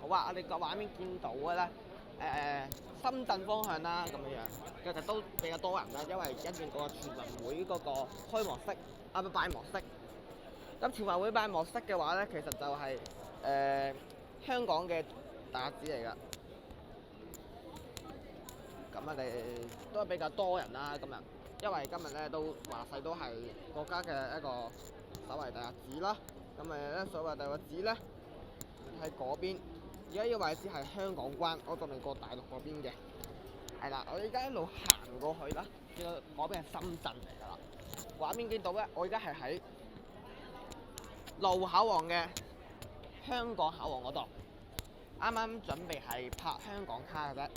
好啊，我哋個畫面見到嘅咧，深圳方向啦咁樣樣，其實都比較多人啦，因為因應嗰個全運會嗰個開幕式閉幕式。咁全運會閉幕式嘅話咧，其實就係、香港嘅大日子嚟㗎。咁我哋都係比較多人啦今日，因為今日咧都話晒都係國家嘅一個所謂大日子啦。咁咧所謂大日子咧喺嗰邊，而家呢個位置係香港關，我仲未過大陸嗰邊嘅。係啦，我而家一路行過去啦，見到嗰邊係深圳嚟㗎啦。畫面見到咧，我而家係喺路口王嘅香港口王嗰度，啱啱準備係拍香港卡嘅啫。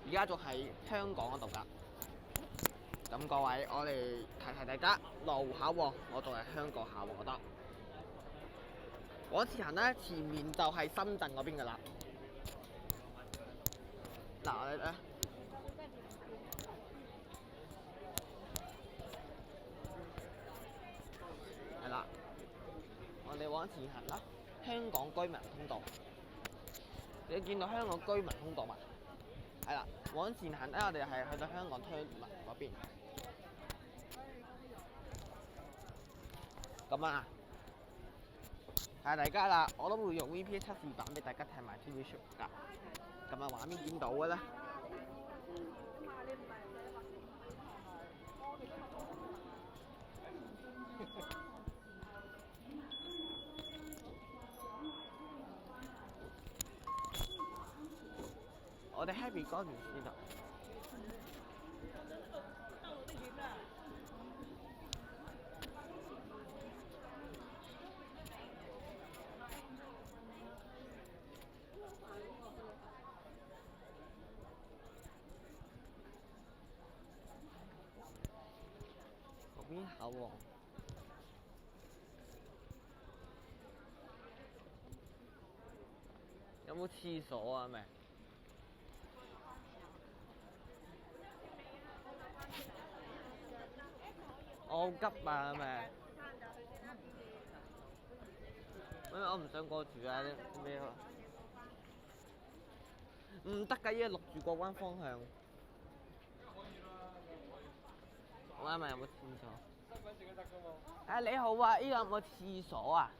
而家仲喺香港嗰度㗎。咁各位，我哋提大家，路口王嗰度係香港口王嗰度。往前行咧，前面就係深圳嗰邊㗎啦。嗱，我哋咧係啦，我哋往前行啦，香港居民通道。你見到香港居民通道嘛？係啦，往前行咧，我哋係去到香港居民嗰邊。咁啊，睇下大家啦，我都會用 VPA 測試版俾大家睇埋 TV show 㗎。咁啊，畫面見到嘅咧。我哋 Happy 嗰段先啊！嗰邊口喎，有冇廁所啊？咪？我好急啊！咪？我唔想過住啊！咩啊？唔得㗎，依家錄住過關方向。我啱問有冇廁所？你好啊，依度有冇廁所啊？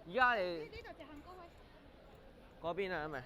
而家你呢度直行嗰位。嗰邊啊，咪？